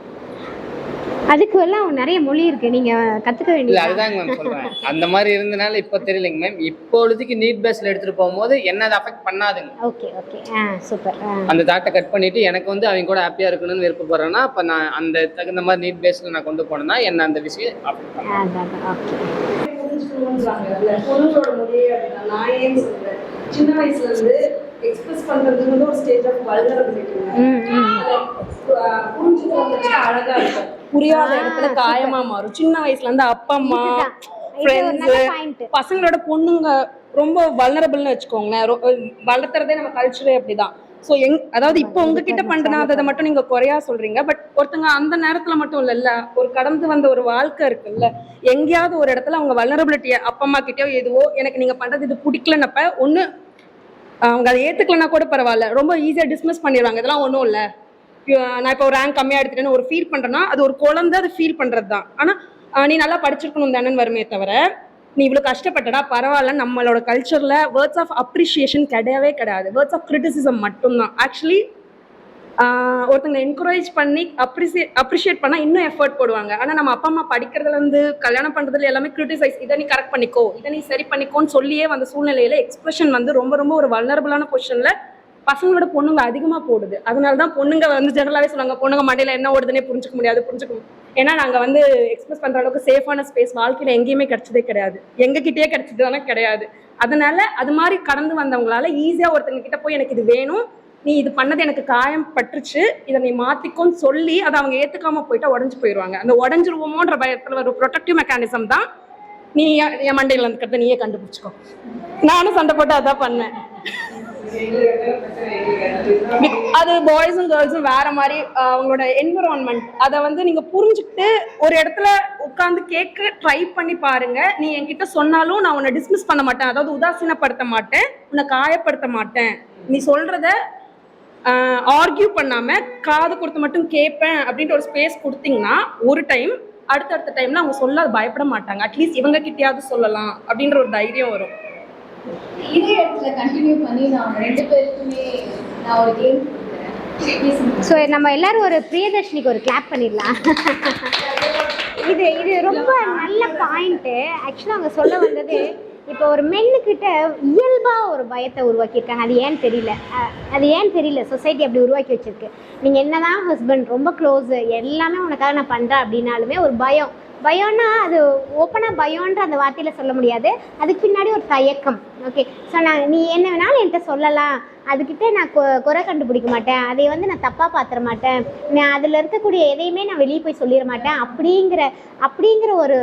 A: அதுக்கு எல்லாம் நிறைய மொழி இருக்கு, நீங்க கத்துக்க வேண்டியது.
I: அதுதாங்க மேம் சொல்றேன். அந்த மாதிரி இருந்தனால இப்போ தெரியலைங்க மேம். இப்பொழுதுக்கு நீட் பேஸ்ல எடுத்துட்டு போகும்போது என்ன அதை அஃபெக்ட் பண்ணாதுங்க.
A: Okay okay super.
I: அந்த தாட்டை கட் பண்ணிட்டு எனக்கு வந்து அவங்க கூட ஹாப்பியா இருக்கணும்னு விருப்பப்படுறேன்னா அப்ப நான் அந்த தகுந்த மாதிரி நீட் பேஸ்ல நான் கொண்டு போனேன்னா என்ன அந்த விஷயம் அஃபெக்ட்
D: பொண்ணுங்களோட மொழியே அப்படின்னா நான் ஏன் சொல்றேன், சின்ன வயசுல இருந்து எக்ஸ்பிரஸ் பண்றதுங்கிறது ஒரு ஸ்டேஜ் ஆஃப் வல்னரபிலிட்டி. புரிஞ்சுக்கிறவங்க அழகா இருக்கும்,
E: புரியாத இடத்துல காயமா மாறும். சின்ன வயசுல இருந்து அப்பா அம்மா ஃப்ரெண்ட்ஸ் பசங்களோட பொண்ணுங்க ரொம்ப வல்னரபிள்னு வச்சுக்கோங்களேன். வளர்த்துறதே நம்ம கல்ச்சரே அப்படிதான். ஸோ அதாவது இப்போ உங்ககிட்ட பண்றதை மட்டும் நீங்க குறையா சொல்றீங்க. பட் ஒருத்தங்க அந்த நேரத்துல மட்டும் இல்லைல்ல, ஒரு கடந்து வந்த ஒரு வாழ்க்கை இருக்குல்ல, எங்கேயாவது ஒரு இடத்துல அவங்க வல்னரபிலிட்டியை அப்பா அம்மா கிட்டயோ எதுவோ எனக்கு நீங்க பண்றது இது பிடிக்கலன்னப்ப ஒண்ணு அவங்க அதை ஏத்துக்கலன்னா கூட பரவாயில்ல, ரொம்ப ஈஸியா டிஸ்மிஸ் பண்ணிடுவாங்க. இதெல்லாம் ஒன்றும் இல்லை, நான் இப்போ ஒரு ரேங்க் கம்மியாக எடுத்துட்டேன்னு ஒரு ஃபீல் பண்ணுறேன்னா அது ஒரு குழந்தை அதை ஃபீல் பண்ணுறது தான். ஆனால் நீ நல்லா படிச்சிருக்கணும் தானேன்னு வருமே தவிர நீ இவ்வளோ கஷ்டப்பட்டடா பரவாயில்ல. நம்மளோட கல்ச்சரில் வேர்ட்ஸ் ஆஃப் அப்ரிஷியேஷன் கிடையவே கிடையாது, வேர்ட்ஸ் ஆஃப் கிரிட்டிசிசம் மட்டும்தான். ஆக்சுவலி ஒருத்தங்க என்கரேஜ் பண்ணி அப்ரிஷியேட் பண்ணால் இன்னும் எஃபர்ட் போடுவாங்க. ஆனால் நம்ம அப்பா அம்மா படிக்கிறதுலேருந்து கல்யாணம் பண்ணுறதுல எல்லாமே கிரிட்டிசைஸ், இதை நீ கரெக்ட் பண்ணிக்கோ, இதை நீ சரி பண்ணிக்கோன்னு சொல்லியே வந்த சூழ்நிலையில எக்ஸ்பிரஷன் வந்து ரொம்ப ரொம்ப ஒரு வல்னரபிளான பொசிஷனில் பசங்களோட பொண்ணுங்க அதிகமாக போடுது. அதனால தான் பொண்ணுங்க வந்து ஜெனரலாகவே சொல்லுவாங்க, பொண்ணுங்க மண்டையில் என்ன ஓடுதுன்னே புரிஞ்சுக்க முடியாது. ஏன்னா நாங்கள் வந்து எக்ஸ்பிரஸ் பண்ணுற அளவுக்கு சேஃபான ஸ்பேஸ் வாழ்க்கையில் எங்கேயுமே கிடைச்சதே கிடையாது, எங்ககிட்டயே கிடைச்சது தானே கிடையாது. அதனால அது மாதிரி கடந்து வந்தவங்களால ஈஸியாக ஒருத்தங்க கிட்ட போய் எனக்கு இது வேணும், நீ இது பண்ணது எனக்கு காயம் பட்டுருச்சு, இதை நீ மாற்றிக்கோன்னு சொல்லி அதை அவங்க ஏற்றுக்காம போயிட்டா உடஞ்சி போயிடுவாங்க. அந்த உடஞ்சிருவோமோன்ற பயத்தில் ஒரு ப்ரொடெக்டிவ் மெக்கானிசம் தான் நீ என் மண்டையில் வந்துக்கிறத நீயே கண்டுபிடிச்சிக்கோ. நானும் சண்டை போட்டு அதான் பண்ணேன். அது பாய்ஸும் கேர்ள்ஸும் வேற மாதிரி அவங்களோட என்விரான்மெண்ட் அதை வந்து நீங்க புரிஞ்சுக்கிட்டு ஒரு இடத்துல உட்காந்து கேட்க ட்ரை பண்ணி பாருங்க. நீ என்கிட்ட சொன்னாலும் நான் உன்னை டிஸ்மிஸ் பண்ண மாட்டேன், அதாவது உதாசீனப்படுத்த மாட்டேன், உன்னை காயப்படுத்த மாட்டேன். நீ சொல்றத ஆர்கியூ பண்ணாம காது கொடுத்து மட்டும் கேட்பேன் அப்படின்ட்டு ஒரு ஸ்பேஸ் கொடுத்தீங்கன்னா ஒரு டைம் அடுத்தடுத்த டைம்ல அவங்க சொல்ல பயப்பட மாட்டாங்க. அட்லீஸ்ட் இவங்க கிட்டயாவது சொல்லலாம் அப்படின்ற ஒரு தைரியம் வரும்.
C: இதே இடத்துல கண்டினியூ பண்ணி நான் ரெண்டு பேருக்குமே நான் ஒரு கேம் கொடுக்குறேன்.
A: ஸோ நம்ம எல்லாரும் ஒரு பிரியதர்ஷினிக்கு ஒரு கிளாப் பண்ணிடலாம். இது ரொம்ப நல்ல பாயிண்ட்டு. ஆக்சுவலாக அவங்க சொல்ல வந்தது, இப்போ ஒரு மென்னுக்கிட்ட இயல்பாக ஒரு பயத்தை உருவாக்கியிருக்காங்க. அது ஏன்னு தெரியல சொசைட்டி அப்படி உருவாக்கி வச்சிருக்கு. நீங்கள் என்னதான் ஹஸ்பண்ட் ரொம்ப க்ளோஸு எல்லாமே உனக்காக நான் பண்ணுறேன் அப்படின்னாலுமே ஒரு பயம்னா அது ஓப்பனாக பயம்ன்ற அந்த வார்த்தையில் சொல்ல முடியாது, அதுக்கு பின்னாடி ஒரு தயக்கம். ஓகே, ஸோ நீ என்ன வேணாலும் என்கிட்ட சொல்லலாம், அதுக்கிட்ட நான் குறை கண்டுபிடிக்க மாட்டேன், அதை வந்து நான் தப்பாக பார்த்துட மாட்டேன், நான் அதில் இருக்கக்கூடிய எதையுமே நான் வெளியே போய் சொல்லிட மாட்டேன் அப்படிங்கிற ஒரு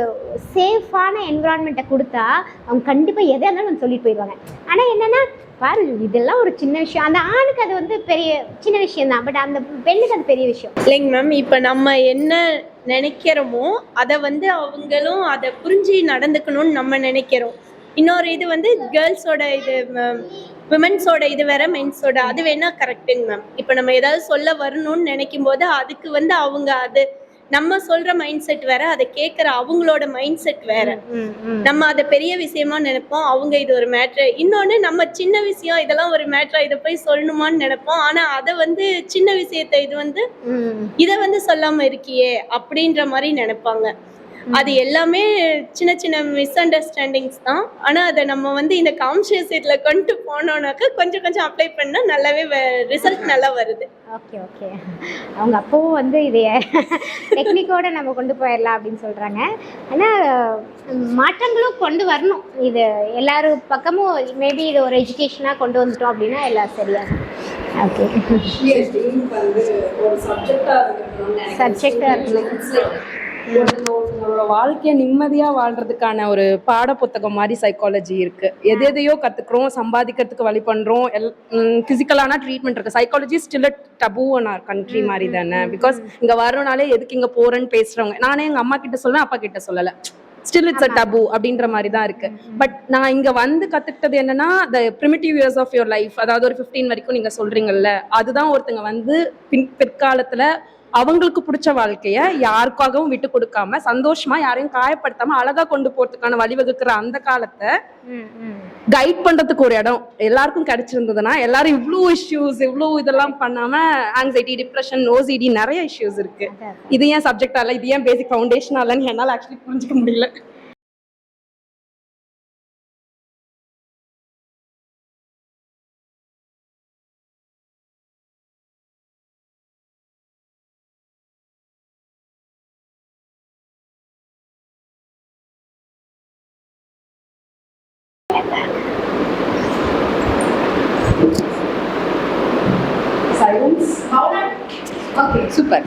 A: சேஃபான என்விரான்மெண்ட்டை கொடுத்தா அவங்க கண்டிப்பாக எதை இருந்தாலும் வந்து சொல்லிட்டு போயிடுவாங்க. ஆனால் என்னென்னா பாரு இதெல்லாம் ஒரு சின்ன விஷயம். அந்த ஆணுக்கு அது வந்து பெரிய சின்ன விஷயம் தான், பட் அந்த பெண்ணுக்கு அது பெரிய விஷயம்
F: இல்லைங்க மேம். இப்போ நம்ம என்ன நினைக்கிறோமோ அதை வந்து அவங்களும் அதை புரிஞ்சு நடந்துக்கணும்னு நம்ம நினைக்கிறோம். இன்னொரு இது வந்து கேர்ள்ஸோட இது, விமென்ஸோட இது வேற, மென்ஸோட அது வேணா கரெக்டுங்க மேம். இப்போ நம்ம ஏதாவது சொல்ல வரணும்னு நினைக்கும் போது அதுக்கு வந்து அவங்க அது நம்ம சொல்ற மைண்ட் செட் வேற, அதை கேட்குற அவங்களோட மைண்ட் செட் வேற. நம்ம அதை பெரிய விஷயமா நினைப்போம், அவங்க இது ஒரு மேட்ரு. இன்னொன்று நம்ம சின்ன விஷயம் இதெல்லாம் ஒரு மேட்ரா, இதை போய் சொல்லணுமான்னு நினைப்போம். ஆனா அதை வந்து சின்ன விஷயத்த இது வந்து இதை வந்து சொல்லாம இருக்கியே அப்படின்ற மாதிரி நினைப்பாங்க. அது எல்லாமே சின்ன சின்ன மிஸ் அண்டர்ஸ்டாண்டிங்ஸ் தான். ஆனா அதை நம்ம வந்து இந்த கான்ஷியஸ் இதுல கொண்டு போனோம்னாக்கா கொஞ்சம் கொஞ்சம் அப்ளை பண்ணா நல்லாவே ரிசல்ட் நல்லா வருது.
A: ஓகே ஓகே, அவங்க அப்பவும் வந்து இதைய டெக்னிக்கோட நம்ம கொண்டு போயிடலாம் அப்படின்னு சொல்றாங்க. ஆனால் மாற்றங்களும் கொண்டு வரணும். இது எல்லாரும் பக்கமும் மேபி இது ஒரு எஜுகேஷனாக கொண்டு வந்துட்டோம் அப்படின்னா எல்லாம் சரியாகும். ஓகே, சப்ஜெக்டாக இருக்கணும்.
E: ஒருத்தவங்களோட வாழ்க்கையை நிம்மதியா வாழ்றதுக்கான ஒரு பாட புத்தகம் மாதிரி சைக்காலஜி இருக்கு. எதையோ கத்துக்கிறோம், சம்பாதிக்கிறதுக்கு வழி பண்றோம். பிசிக்கலான ட்ரீட்மெண்ட் இருக்கு. Psychology still taboo in our country மாதிரி தானே. பிகாஸ் இங்க வரணும்னாலே எதுக்கு இங்க போறேன்னு பேசுறவங்க. நானே எங்க அம்மா கிட்ட சொல்லுவேன், அப்பா கிட்ட சொல்லல. ஸ்டில் இட்ஸ் அ டபு அப்படின்ற மாதிரி தான் இருக்கு. பட் நான் இங்க வந்து கத்துக்கிட்டது என்னன்னா, the primitive years of your life, அதாவது ஒரு 15 வரைக்கும் நீங்க சொல்றீங்கல்ல, அதுதான் ஒருத்தங்க வந்து பிற்காலத்துல அவங்களுக்கு பிடிச்ச வாழ்க்கைய யாருக்காகவும் விட்டு கொடுக்காம சந்தோஷமா யாரையும் காயப்படுத்தாம அழகா கொண்டு போறதுக்கான வழிவகுக்கிற அந்த காலத்தை கைட் பண்றதுக்கு ஒரு இடம் எல்லாருக்கும் கிடைச்சிருந்ததுன்னா, எல்லாரும் இவ்வளோ இஷ்யூஸ் இவ்வளோ இதெல்லாம் பண்ணாம ஆங்ஸைட்டி, டிப்ரெஷன், ஓசிடி நிறைய இஷ்யூஸ் இருக்கு. இது ஏன் சப்ஜெக்ட் ஆல, இது ஏன் பேசிக் ஃபவுண்டேஷன் ஆலன்னு என்னால ஆக்சுவலி புரிஞ்சுக்க முடியல.
C: Silence. Okay. Super.